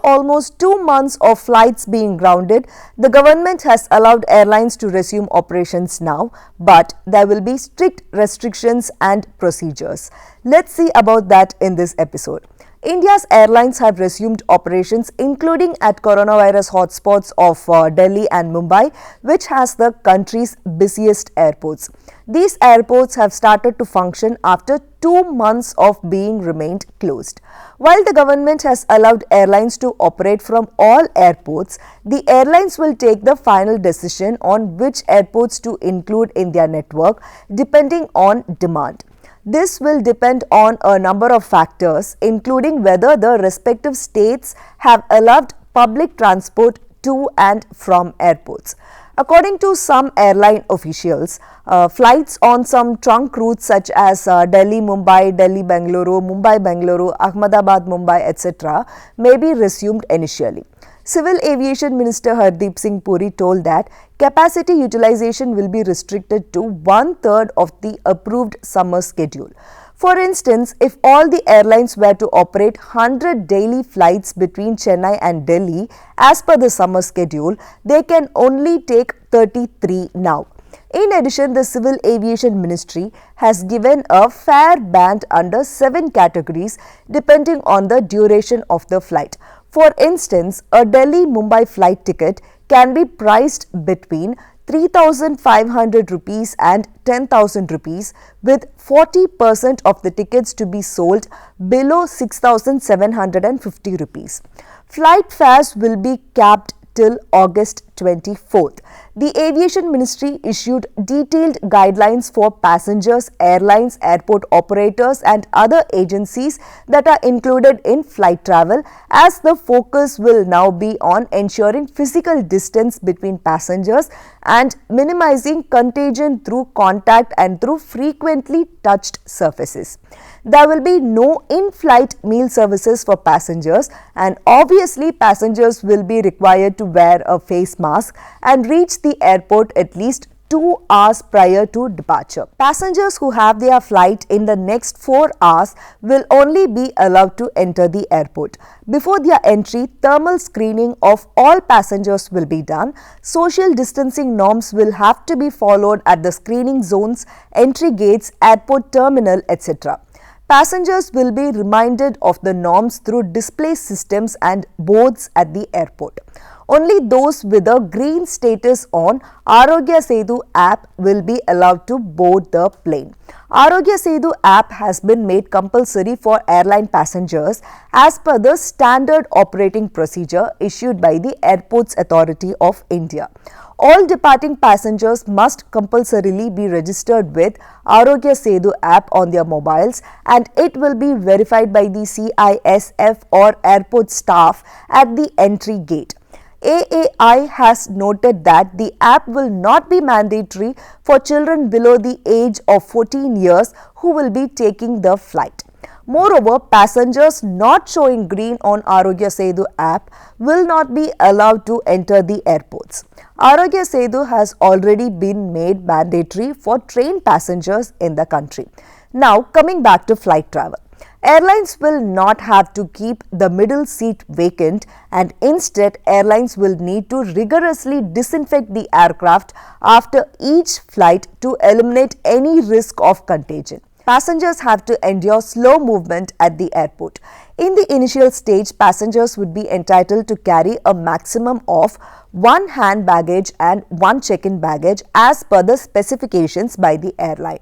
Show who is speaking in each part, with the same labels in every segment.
Speaker 1: almost 2 months of flights being grounded, the government has allowed airlines to resume operations now, but there will be strict restrictions and procedures. Let's see about that in this episode. India's airlines have resumed operations including at coronavirus hotspots of Delhi and Mumbai, which has the country's busiest airports. These airports have started to function after 2 months of being remained closed. While the government has allowed airlines to operate from all airports, the airlines will take the final decision on which airports to include in their network depending on demand. This will depend on a number of factors, including whether the respective states have allowed public transport to and from airports. According to some airline officials, flights on some trunk routes such as Delhi-Mumbai, Delhi-Bengaluru, Mumbai-Bengaluru, Ahmedabad-Mumbai, etc. may be resumed initially. Civil Aviation Minister Hardeep Singh Puri told that capacity utilization will be restricted to 1/3 of the approved summer schedule. For instance, if all the airlines were to operate 100 daily flights between Chennai and Delhi as per the summer schedule, they can only take 33 now. In addition, the Civil Aviation Ministry has given a fare band under 7 categories depending on the duration of the flight. For instance, a Delhi-Mumbai flight ticket can be priced between 3,500 rupees and 10,000 rupees, with 40% of the tickets to be sold below 6,750 rupees. Flight fares will be capped till August 24th. The Aviation Ministry issued detailed guidelines for passengers, airlines, airport operators and other agencies that are included in flight travel, as the focus will now be on ensuring physical distance between passengers and minimizing contagion through contact and through frequently touched surfaces. There will be no in-flight meal services for passengers, and obviously passengers will be required to wear a face mask and reach the airport at least 2 hours prior to departure. Passengers who have their flight in the next 4 hours will only be allowed to enter the airport. Before their entry, thermal screening of all passengers will be done. Social distancing norms will have to be followed at the screening zones, entry gates, airport terminal, etc. Passengers will be reminded of the norms through display systems and boards at the airport. Only those with a green status on Arogya Setu app will be allowed to board the plane. Arogya Setu app has been made compulsory for airline passengers as per the standard operating procedure issued by the Airports Authority of India. All departing passengers must compulsorily be registered with Arogya Setu app on their mobiles, and it will be verified by the CISF or airport staff at the entry gate. AAI has noted that the app will not be mandatory for children below the age of 14 years who will be taking the flight. Moreover, passengers not showing green on Arogya Setu app will not be allowed to enter the airports. Arogya Setu has already been made mandatory for train passengers in the country. Now, coming back to flight travel. Airlines will not have to keep the middle seat vacant, and instead airlines will need to rigorously disinfect the aircraft after each flight to eliminate any risk of contagion. Passengers have to endure slow movement at the airport. In the initial stage, passengers would be entitled to carry a maximum of 1 hand baggage and 1 check-in baggage as per the specifications by the airline.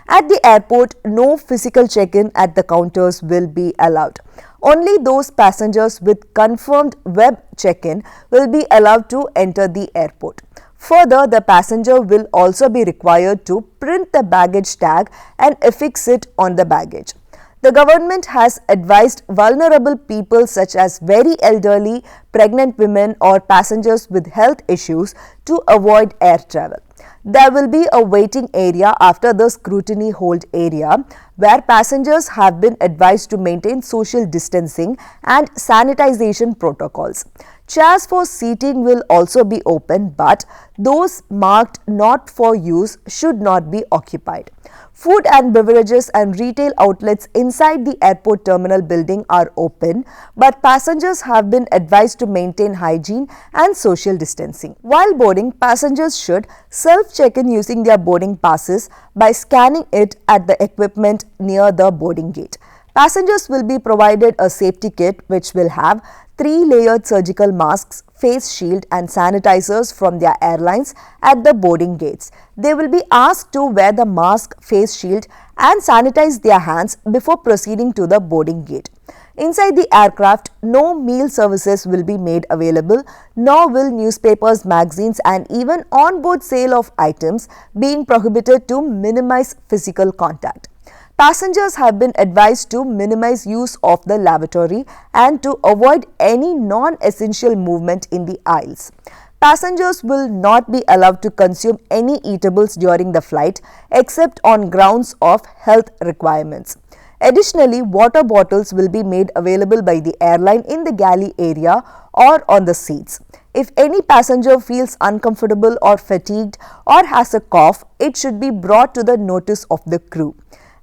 Speaker 1: At the airport, no physical check-in at the counters will be allowed. Only those passengers with confirmed web check-in will be allowed to enter the airport. Further, the passenger will also be required to print the baggage tag and affix it on the baggage. The government has advised vulnerable people such as very elderly, pregnant women or passengers with health issues to avoid air travel. There will be a waiting area after the scrutiny hold area where passengers have been advised to maintain social distancing and sanitization protocols. Chairs for seating will also be open, but those marked not for use should not be occupied. Food and beverages and retail outlets inside the airport terminal building are open, but passengers have been advised to maintain hygiene and social distancing. While boarding, passengers should self-check-in using their boarding passes by scanning it at the equipment near the boarding gate. Passengers will be provided a safety kit which will have 3-layered surgical masks, face shield and sanitizers from their airlines at the boarding gates. They will be asked to wear the mask, face shield and sanitize their hands before proceeding to the boarding gate. Inside the aircraft, no meal services will be made available, nor will newspapers, magazines and even on-board sale of items being prohibited to minimize physical contact. Passengers have been advised to minimize use of the lavatory and to avoid any non-essential movement in the aisles. Passengers will not be allowed to consume any eatables during the flight except on grounds of health requirements. Additionally, water bottles will be made available by the airline in the galley area or on the seats. If any passenger feels uncomfortable or fatigued or has a cough, it should be brought to the notice of the crew.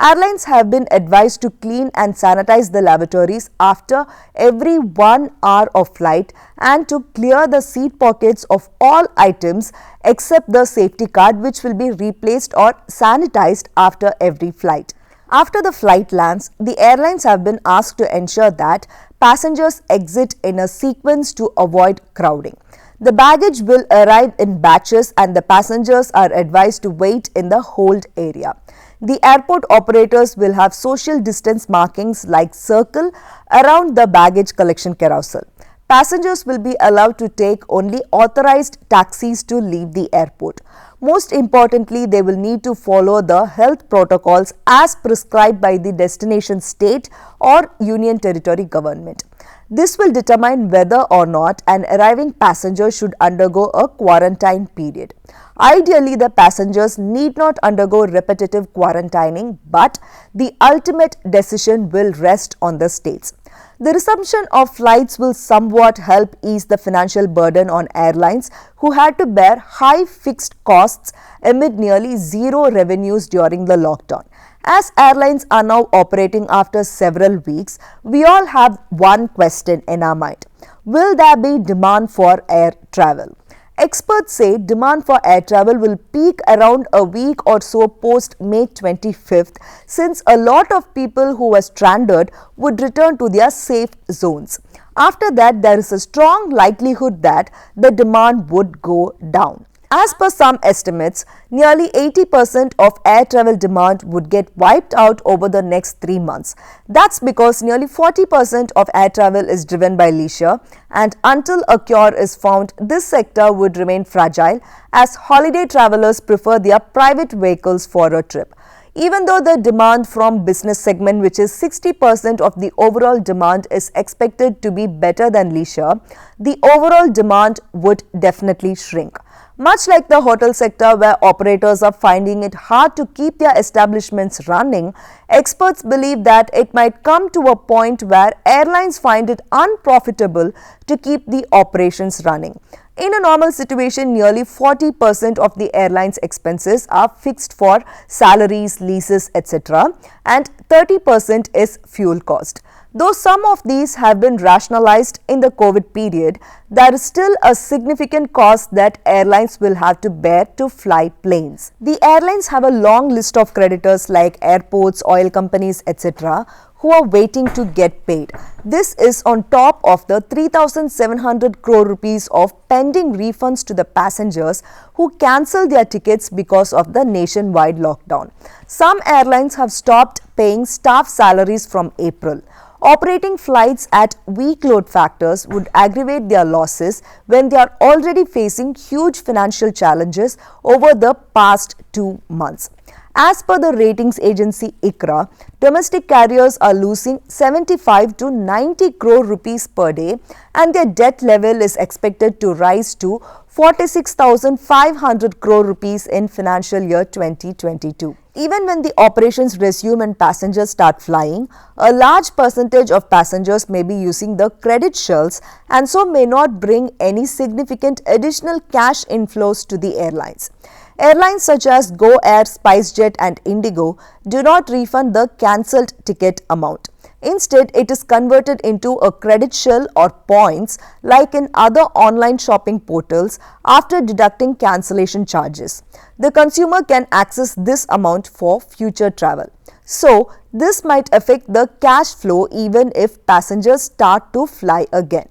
Speaker 1: Airlines have been advised to clean and sanitize the lavatories after every 1 hour of flight and to clear the seat pockets of all items except the safety card, which will be replaced or sanitized after every flight. After the flight lands, the airlines have been asked to ensure that passengers exit in a sequence to avoid crowding. The baggage will arrive in batches and the passengers are advised to wait in the hold area. The airport operators will have social distance markings like circle around the baggage collection carousel. Passengers will be allowed to take only authorized taxis to leave the airport. Most importantly, they will need to follow the health protocols as prescribed by the destination state or union territory government. This will determine whether or not an arriving passenger should undergo a quarantine period. Ideally, the passengers need not undergo repetitive quarantining, but the ultimate decision will rest on the states. The resumption of flights will somewhat help ease the financial burden on airlines who had to bear high fixed costs amid nearly zero revenues during the lockdown. As airlines are now operating after several weeks, we all have one question in our mind. Will there be demand for air travel? Experts say demand for air travel will peak around a week or so post May 25th, since a lot of people who were stranded would return to their safe zones. After that, there is a strong likelihood that the demand would go down. As per some estimates, nearly 80% of air travel demand would get wiped out over the next 3 months. That's because nearly 40% of air travel is driven by leisure, and until a cure is found, this sector would remain fragile as holiday travelers prefer their private vehicles for a trip. Even though the demand from business segment, which is 60% of the overall demand, is expected to be better than leisure, the overall demand would definitely shrink. Much like the hotel sector, where operators are finding it hard to keep their establishments running, experts believe that it might come to a point where airlines find it unprofitable to keep the operations running. In a normal situation, nearly 40% of the airline's expenses are fixed for salaries, leases, etc., and 30% is fuel cost. Though some of these have been rationalized in the COVID period, there is still a significant cost that airlines will have to bear to fly planes. The airlines have a long list of creditors like airports, oil companies, etc., who are waiting to get paid. This is on top of the 3,700 crore rupees of pending refunds to the passengers who cancelled their tickets because of the nationwide lockdown. Some airlines have stopped paying staff salaries from April. Operating flights at weak load factors would aggravate their losses when they are already facing huge financial challenges over the past 2 months. As per the ratings agency ICRA, domestic carriers are losing 75 to 90 crore rupees per day, and their debt level is expected to rise to 46,500 crore rupees in financial year 2022. Even when the operations resume and passengers start flying, a large percentage of passengers may be using the credit shells and so may not bring any significant additional cash inflows to the airlines. Airlines such as Go Air, SpiceJet and Indigo do not refund the cancelled ticket amount. Instead, it is converted into a credit shell or points like in other online shopping portals after deducting cancellation charges. The consumer can access this amount for future travel. So, this might affect the cash flow even if passengers start to fly again.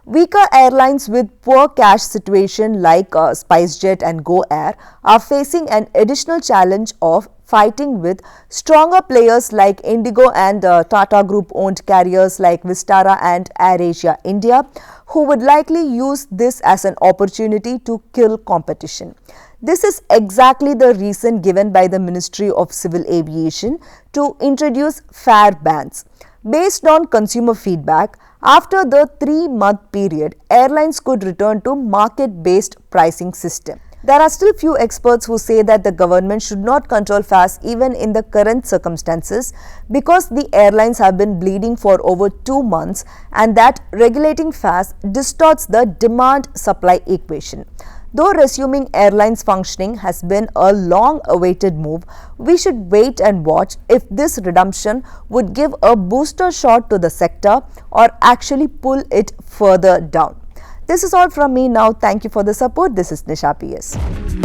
Speaker 1: Weaker airlines with poor cash situation like SpiceJet and Go Air are facing an additional challenge of fighting with stronger players like Indigo and Tata Group owned carriers like Vistara and AirAsia India, who would likely use this as an opportunity to kill competition. This is exactly the reason given by the Ministry of Civil Aviation to introduce fare bans. Based on consumer feedback, after the 3-month period, airlines could return to market-based pricing system. There are still few experts who say that the government should not control fares even in the current circumstances because the airlines have been bleeding for over 2 months and that regulating fares distorts the demand-supply equation. Though resuming airlines functioning has been a long-awaited move, we should wait and watch if this resumption would give a booster shot to the sector or actually pull it further down. This is all from me now. Thank you for the support. This is Nisha PS.